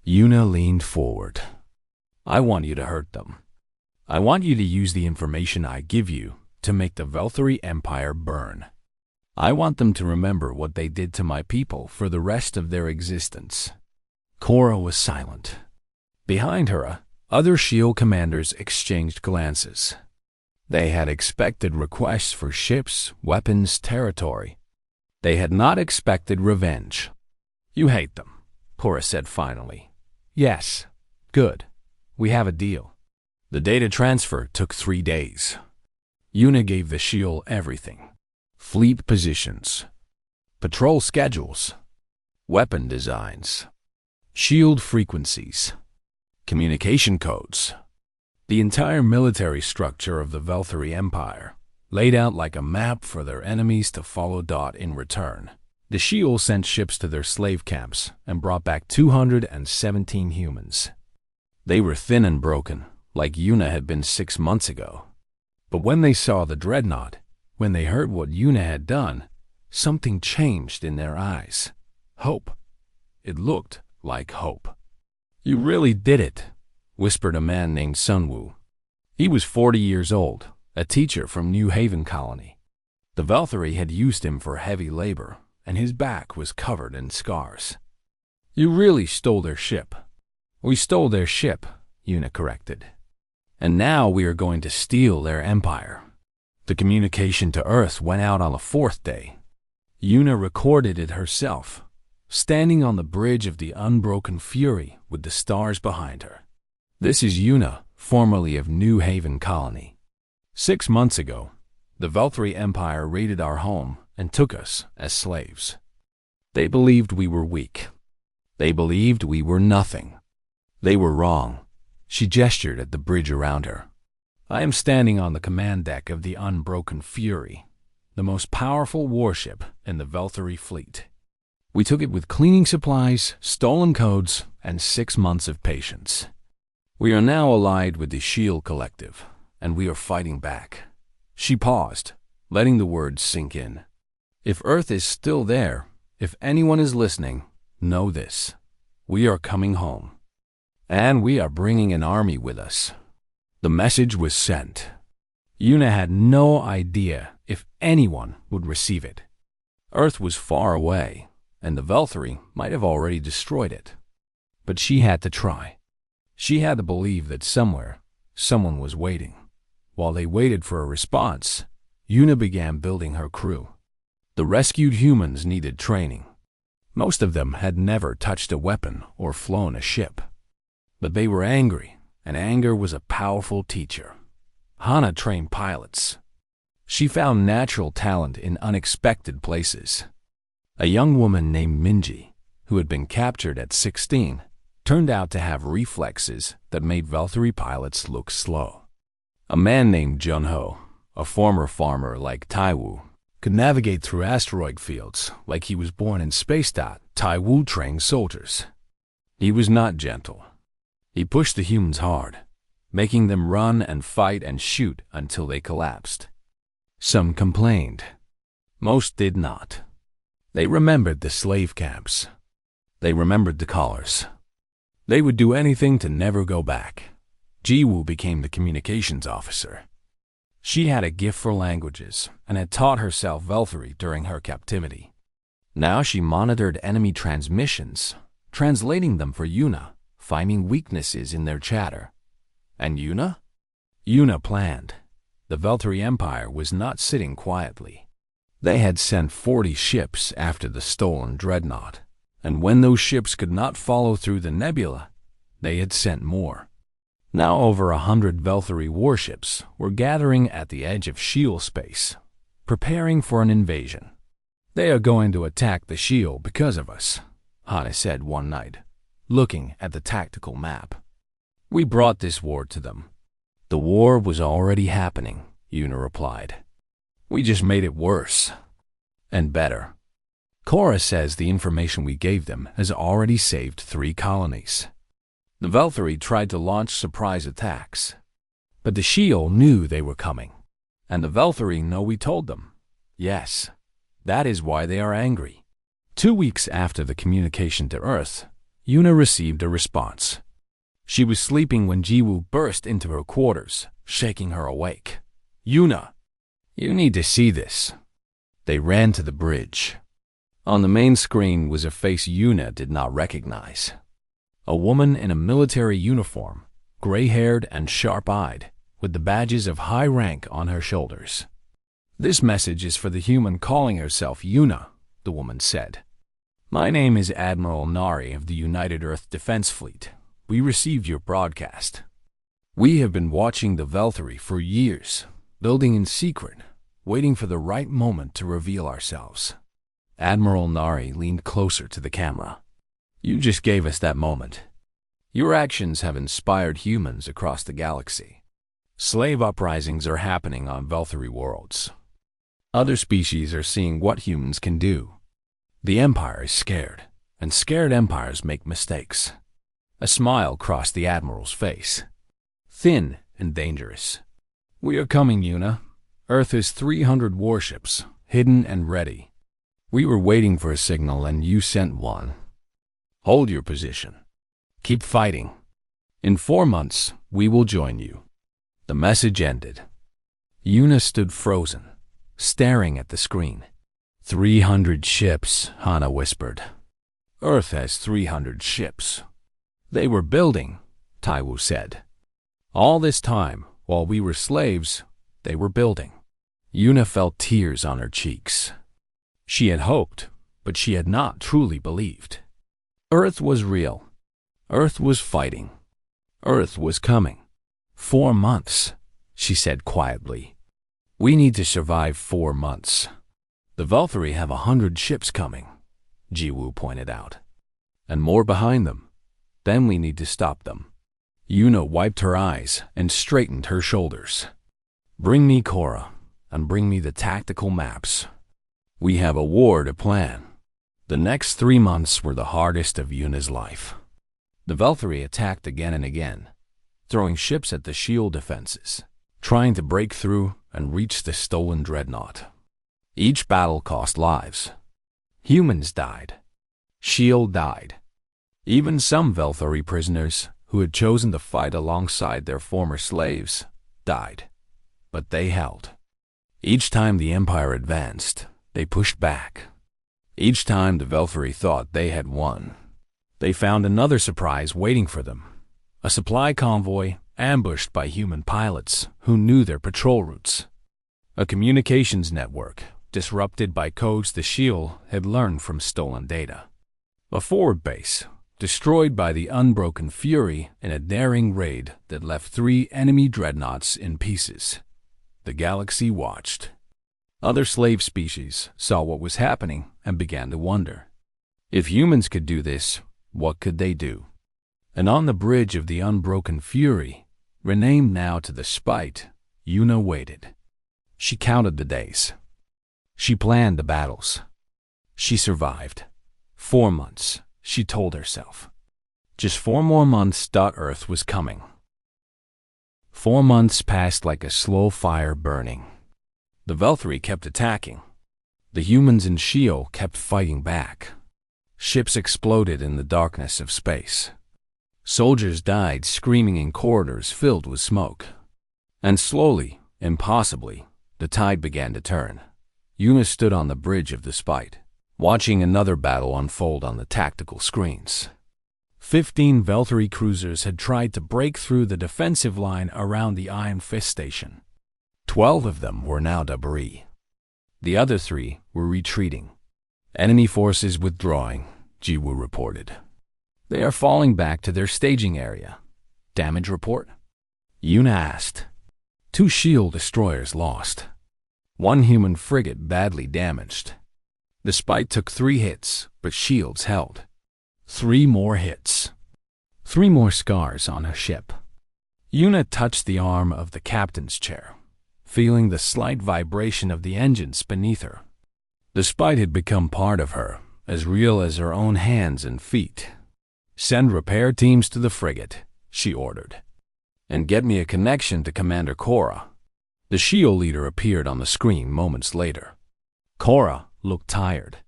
[SPEAKER 1] Yuna leaned forward. I want you to hurt them. I want you to use the information I give you to make the Velthari Empire burn. I want them to remember what they did to my people for the rest of their existence. Cora was silent. Behind her, other shield commanders exchanged glances. They had expected requests for ships, weapons, territory. They had not expected revenge. You hate them, Cora said finally. Yes. Good. We have a deal. The data transfer took 3 days. Yuna gave the shield everything. Fleet positions, patrol schedules, weapon designs, shield frequencies, communication codes. The entire military structure of the Velthari Empire, laid out like a map for their enemies to follow. In return, the shield sent ships to their slave camps and brought back 217 humans. They were thin and broken, like Yuna had been 6 months ago. But when they saw the dreadnought, when they heard what Yuna had done, something changed in their eyes. Hope. It looked like hope. You really did it, whispered a man named Sunwoo. He was 40 years old, a teacher from New Haven Colony. The Velthari had used him for heavy labor, and his back was covered in scars. You really stole their ship. We stole their ship, Una corrected. And now we are going to steal their empire. The communication to Earth went out on the fourth day. Una recorded it herself, standing on the bridge of the Unbroken Fury with the stars behind her. This is Una, formerly of New Haven Colony. 6 months ago, the Velthri Empire raided our home and took us as slaves. They believed we were weak. They believed we were nothing. They were wrong. She gestured at the bridge around her. I am standing on the command deck of the Unbroken Fury, the most powerful warship in the Velthri fleet. We took it with cleaning supplies, stolen codes, and 6 months of patience. We are now allied with the Shield Collective, and we are fighting back. She paused, letting the words sink in. If Earth is still there, if anyone is listening, know this. We are coming home. And we are bringing an army with us. The message was sent. Una had no idea if anyone would receive it. Earth was far away, and the Velthri might have already destroyed it. But she had to try. She had to believe that somewhere, someone was waiting. While they waited for a response, Una began building her crew. The rescued humans needed training. Most of them had never touched a weapon or flown a ship. But they were angry, and anger was a powerful teacher. Hana trained pilots. She found natural talent in unexpected places. A young woman named Minji, who had been captured at 16, turned out to have reflexes that made Velthri pilots look slow. A man named Junho, a former farmer like Taiwu, could navigate through asteroid fields like he was born in space. Taiwu trained soldiers. He was not gentle. He pushed the humans hard, making them run and fight and shoot until they collapsed. Some complained. Most did not. They remembered the slave camps. They remembered the collars. They would do anything to never go back. Jiwoo became the communications officer. She had a gift for languages and had taught herself Velthri during her captivity. Now she monitored enemy transmissions, translating them for Una, finding weaknesses in their chatter. And Una? Una planned. The Velthri Empire was not sitting quietly. They had sent 40 ships after the stolen dreadnought, and when those ships could not follow through the nebula, they had sent more. Now over 100 Velthri warships were gathering at the edge of Shield space, preparing for an invasion. They are going to attack the Shield because of us, Hana said one night, looking at the tactical map. We brought this war to them. The war was already happening, Una replied. We just made it worse. And better. Cora says the information we gave them has already saved 3 colonies. The Velthri tried to launch surprise attacks, but the Shield knew they were coming, and the Velthri know we told them. Yes, that is why they are angry. 2 weeks after the communication to Earth, Una received a response. She was sleeping when Jiwoo burst into her quarters, shaking her awake. Una, you need to see this. They ran to the bridge. On the main screen was a face Una did not recognize. A woman in a military uniform, gray-haired and sharp-eyed, with the badges of high rank on her shoulders. This message is for the human calling herself Una, the woman said. My name is Admiral Nari of the United Earth Defense Fleet. We received your broadcast. We have been watching the Velthri for years, building in secret, waiting for the right moment to reveal ourselves. Admiral Nari leaned closer to the camera. You just gave us that moment. Your actions have inspired humans across the galaxy. Slave uprisings are happening on Velthri worlds. Other species are seeing what humans can do. The Empire is scared, and scared empires make mistakes. A smile crossed the Admiral's face. Thin and dangerous. We are coming, Una. Earth has 300 warships, hidden and ready. We were waiting for a signal and you sent one. Hold your position. Keep fighting. In 4 months, we will join you. The message ended. Una stood frozen, staring at the screen. 300 ships, Hana whispered. Earth has 300 ships. They were building, Taiwu said. All this time, while we were slaves, they were building. Yuna felt tears on her cheeks. She had hoped, but she had not truly believed. Earth was real. Earth was fighting. Earth was coming. 4 months, she said quietly. We need to survive 4 months. The Valkyrie have 100 ships coming, Jiwoo pointed out. And more behind them. Then we need to stop them. Yuna wiped her eyes and straightened her shoulders. Bring me Korra, and bring me the tactical maps. We have a war to plan. The next 3 months were the hardest of Yuna's life. The Valkyrie attacked again and again, throwing ships at the shield defenses, trying to break through and reach the stolen dreadnought. Each battle cost lives. Humans died. Shield died. Even some Valkyrie prisoners who had chosen to fight alongside their former slaves died. But they held. Each time the Empire advanced, they pushed back. Each time the Valkyrie thought they had won, they found another surprise waiting for them. A supply convoy ambushed by human pilots who knew their patrol routes. A communications network disrupted by codes the Shield had learned from stolen data. A forward base destroyed by the Unbroken Fury in a daring raid that left 3 enemy dreadnoughts in pieces. The galaxy watched. Other slave species saw what was happening and began to wonder. If humans could do this, what could they do? And on the bridge of the Unbroken Fury, renamed now to the Spite, Yuna waited. She counted the days. She planned the battles. She survived. 4 months, she told herself. Just 4 more months. Earth was coming. 4 months passed like a slow fire burning. The Valkyrie kept attacking. The humans in Shio kept fighting back. Ships exploded in the darkness of space. Soldiers died screaming in corridors filled with smoke. And slowly, impossibly, the tide began to turn. Yuna stood on the bridge of the Spite, watching another battle unfold on the tactical screens. 15 Valkyrie cruisers had tried to break through the defensive line around the Iron Fist station. 12 of them were now debris. The other 3 were retreating. Enemy forces withdrawing, Jiwoo reported. They are falling back to their staging area. Damage report? Yuna asked. 2 shield destroyers lost. 1 human frigate badly damaged. The Spite took 3 hits, but shields held. 3 more hits. 3 more scars on her ship. Yuna touched the arm of the captain's chair, feeling the slight vibration of the engines beneath her. The Spite had become part of her, as real as her own hands and feet. Send repair teams to the frigate, she ordered. And get me a connection to Commander Korra. The Shield leader appeared on the screen moments later. Korra looked tired.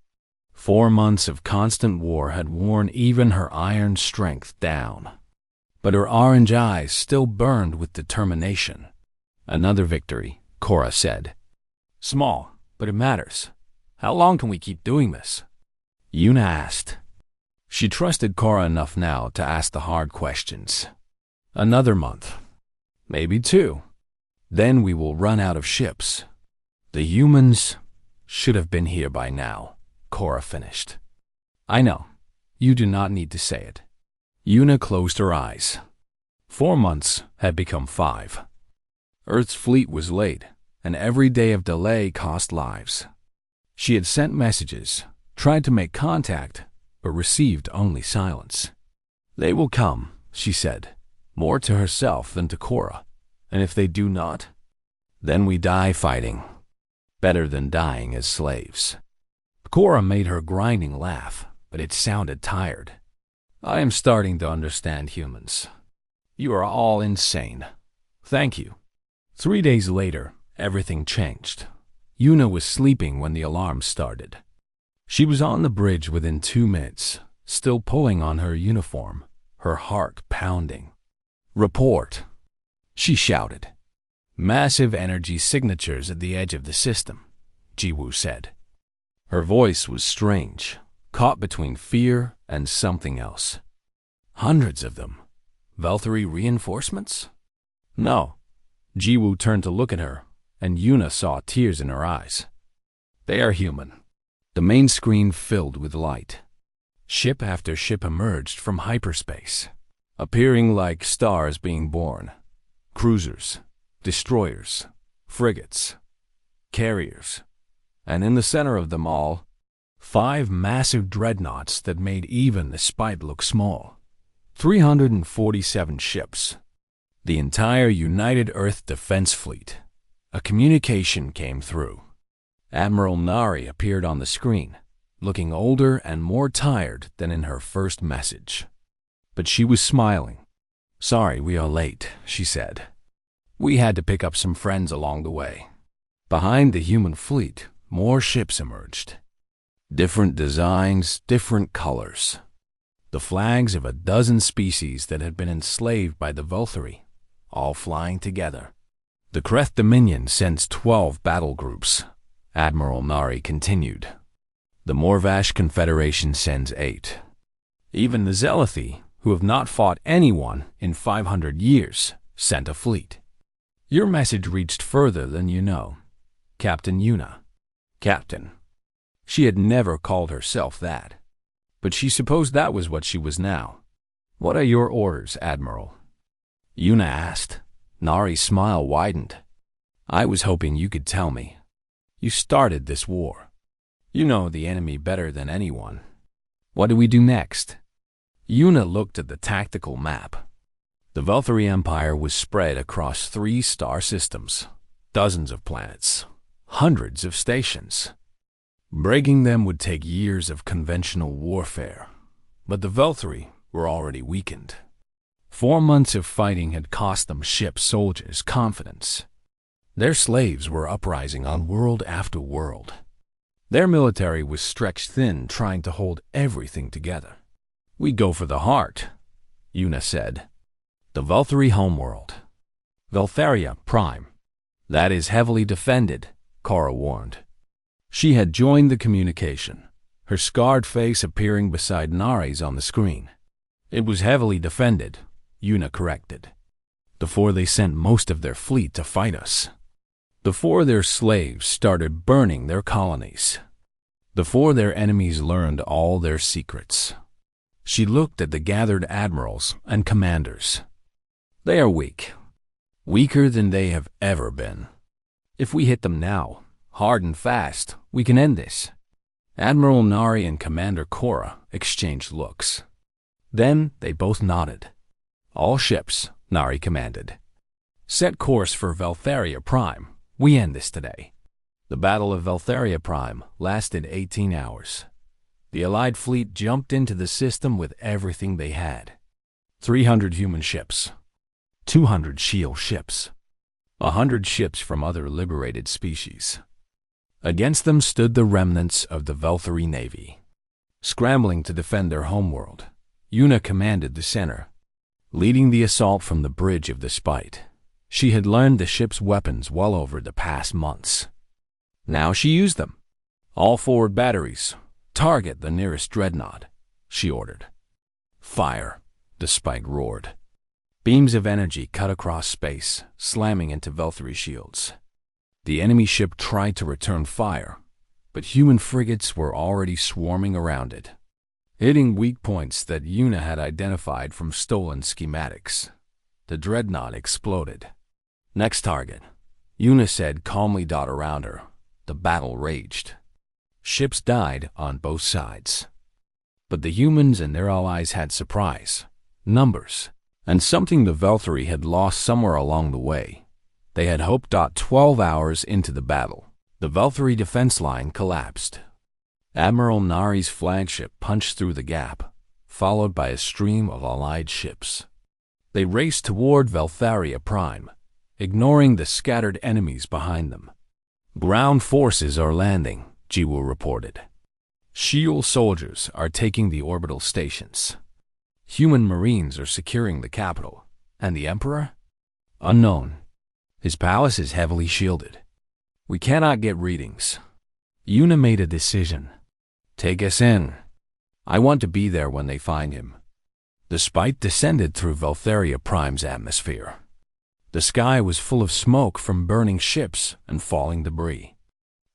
[SPEAKER 1] 4 months of constant war had worn even her iron strength down. But her orange eyes still burned with determination. Another victory, Korra said. Small, but it matters. How long can we keep doing this? Yuna asked. She trusted Korra enough now to ask the hard questions. Another month. Maybe 2. Then we will run out of ships. The humans should have been here by now, Korra finished. I know. You do not need to say it. Yuna closed her eyes. 4 months had become 5. Earth's fleet was late, and every day of delay cost lives. She had sent messages, tried to make contact, but received only silence. They will come, she said, more to herself than to Korra. And if they do not, then we die fighting. Better than dying as slaves. Korra made her grinding laugh, but it sounded tired. I am starting to understand humans. You are all insane. Thank you. 3 days later, everything changed. Yuna was sleeping when the alarm started. She was on the bridge within 2 minutes, still pulling on her uniform, her heart pounding. Report, she shouted. Massive energy signatures at the edge of the system, Jiwoo said. Her voice was strange, caught between fear and something else. Hundreds of them. Valkyrie reinforcements? No. Jiwoo turned to look at her, and Yuna saw tears in her eyes. They are human. The main screen filled with light. Ship after ship emerged from hyperspace, appearing like stars being born. Cruisers, destroyers, frigates, carriers, and in the center of them all, 5 massive dreadnoughts that made even the Spite look small. 347 ships. The entire United Earth Defense Fleet. A communication came through. Admiral Nari appeared on the screen, looking older and more tired than in her first message. But she was smiling. "Sorry we are late," she said. "We had to pick up some friends along the way." Behind the human fleet, more ships emerged. Different designs, different colors. The flags of a dozen species that had been enslaved by the Valkyrie, all flying together. "The Kreth Dominion sends 12 battle groups," Admiral Nari continued. "The Morvash Confederation sends 8. Even the Zealothi, who have not fought anyone in 500 years, sent a fleet. Your message reached further than you know, Captain Yuna." Captain. She had never called herself that, but she supposed that was what she was now. "What are your orders, Admiral?" Yuna asked. Nari's smile widened. "I was hoping you could tell me. You started this war. You know the enemy better than anyone. What do we do next?" Yuna looked at the tactical map. The Valkyrie Empire was spread across 3 star systems, dozens of planets, hundreds of stations. Breaking them would take years of conventional warfare, but the Valkyrie were already weakened. 4 months of fighting had cost them ship soldiers confidence. Their slaves were uprising on world after world. Their military was stretched thin, trying to hold everything together. "We go for the heart," Yuna said. "The Valkyrie homeworld. Valtharia Prime. That is heavily defended," Korra warned. She had joined the communication, her scarred face appearing beside Nari's on the screen. "It was heavily defended," Yuna corrected. "Before they sent most of their fleet to fight us. Before their slaves started burning their colonies. Before their enemies learned all their secrets." She looked at the gathered admirals and commanders. "They are weak. Weaker than they have ever been. If we hit them now, hard and fast, we can end this." Admiral Nari and Commander Korra exchanged looks. Then they both nodded. "All ships," Nari commanded. "Set course for Valtharia Prime. We end this today." The Battle of Valtharia Prime lasted 18 hours. The Allied fleet jumped into the system with everything they had. 300 human ships, 200 shield ships, 100 ships from other liberated species. Against them stood the remnants of the Valkyrie Navy. Scrambling to defend their homeworld, Yuna commanded the center, leading the assault from the bridge of the Spite. She had learned the ship's weapons well over the past months. Now she used them. "All forward batteries. Target the nearest dreadnought," she ordered. "Fire," the Spite roared. Beams of energy cut across space, slamming into Valkyrie shields. The enemy ship tried to return fire, but human frigates were already swarming around it, hitting weak points that Yuna had identified from stolen schematics. The dreadnought exploded. "Next target," Yuna said calmly. Dot around her. The battle raged. Ships died on both sides. But the humans and their allies had surprise, numbers, and something the Valkyrie had lost somewhere along the way. They had hoped. 12 hours into the battle, the Valkyrie defense line collapsed. Admiral Nari's flagship punched through the gap, followed by a stream of Allied ships. They raced toward Valtharia Prime, ignoring the scattered enemies behind them. "Ground forces are landing," Jiwoo reported. "Shield soldiers are taking the orbital stations. Human marines are securing the capital. And the Emperor? Unknown. His palace is heavily shielded. We cannot get readings." Yuna made a decision. "Take us in. I want to be there when they find him." The Spite descended through Veltheria Prime's atmosphere. The sky was full of smoke from burning ships and falling debris.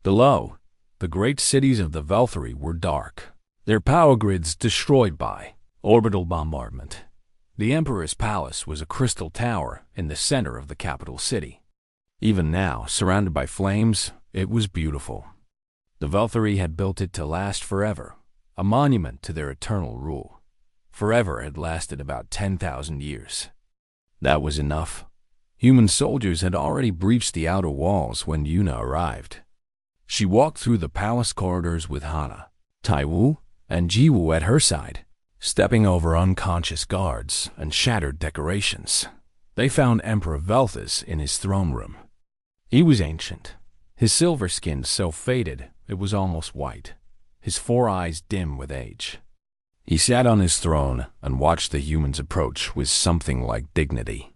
[SPEAKER 1] Below, the great cities of the Velthery were dark, their power grids destroyed by orbital bombardment. The Emperor's palace was a crystal tower in the center of the capital city. Even now, surrounded by flames, it was beautiful. The Velthery had built it to last forever, a monument to their eternal rule. Forever had lasted about 10,000 years. That was enough. Human soldiers had already breached the outer walls when Yuna arrived. She walked through the palace corridors with Hana, Taiwu, and Jiwu at her side, stepping over unconscious guards and shattered decorations. They found Emperor Velthus in his throne room. He was ancient, his silver skin so faded it was almost white, his 4 eyes dim with age. He sat on his throne and watched the humans approach with something like dignity.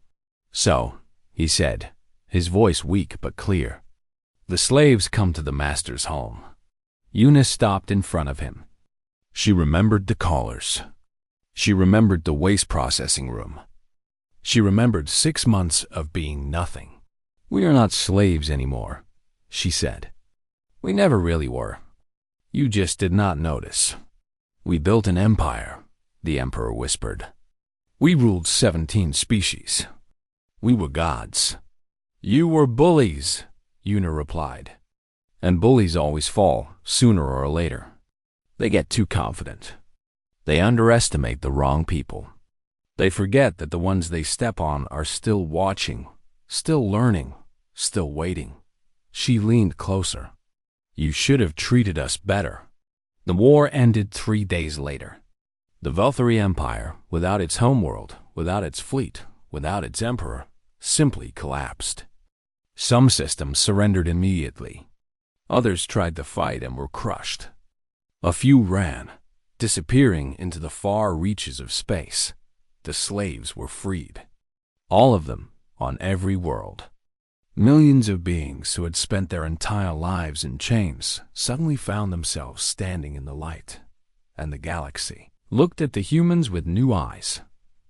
[SPEAKER 1] "So," he said, his voice weak but clear, "the slaves come to the master's home." Yuna stopped in front of him. She remembered the callers. She remembered the waste processing room. She remembered 6 months of being nothing. "We are not slaves anymore," she said. "We never really were. You just did not notice. We built an empire," the Emperor whispered. "We ruled 17 species. We were gods." "You were bullies," Yuna replied. "And bullies always fall, sooner or later. They get too confident. They underestimate the wrong people. They forget that the ones they step on are still watching, still learning, still waiting." She leaned closer. "You should have treated us better." The war ended 3 days later. The Velthery Empire, without its homeworld, without its fleet, without its emperor, simply collapsed. Some systems surrendered immediately. Others tried to fight and were crushed. A few ran, disappearing into the far reaches of space. The slaves were freed. All of them, on every world. Millions of beings who had spent their entire lives in chains suddenly found themselves standing in the light, and the galaxy looked at the humans with new eyes.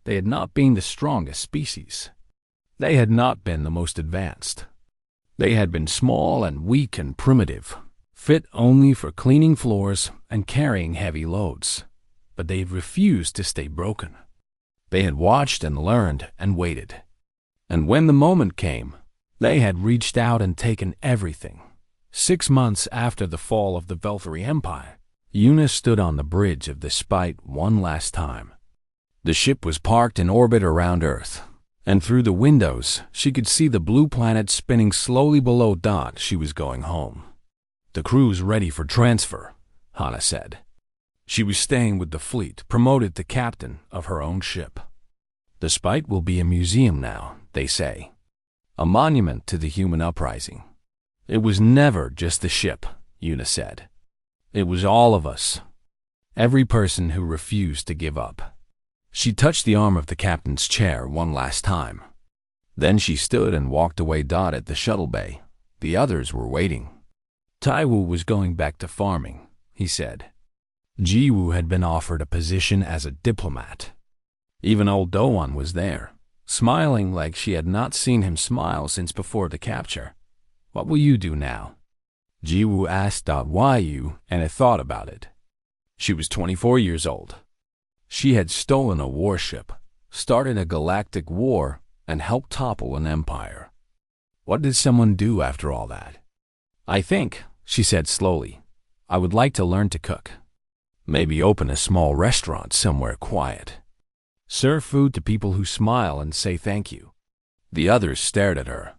[SPEAKER 1] They had not been the strongest species. They had not been the most advanced. They had been small and weak and primitive, fit only for cleaning floors and carrying heavy loads. But they had refused to stay broken. They had watched and learned and waited. And when the moment came, they had reached out and taken everything. 6 months after the fall of the Velthery Empire, Yuna stood on the bridge of the Spite one last time. The ship was parked in orbit around Earth, and through the windows she could see the blue planet spinning slowly below Dot. She was going home. "The crew's ready for transfer," Hana said. She was staying with the fleet, promoted to captain of her own ship. "The Spite will be a museum now," they say. A monument to the human uprising. "It was never just the ship," Yuna said. "It was all of us. Every person who refused to give up." She touched the arm of the captain's chair one last time. Then she stood and walked away. Dot at the shuttle bay. The others were waiting. Taiwu was going back to farming, he said. Jiwu had been offered a position as a diplomat. Even old Doan was there, smiling like she had not seen him smile since before the capture. "What will you do now?" Jiwu asked why you, and had thought about it. She was 24 years old. She had stolen a warship, started a galactic war, and helped topple an empire. What did someone do after all that? "I think," she said slowly, "I would like to learn to cook. Maybe open a small restaurant somewhere quiet. Serve food to people who smile and say thank you." The others stared at her,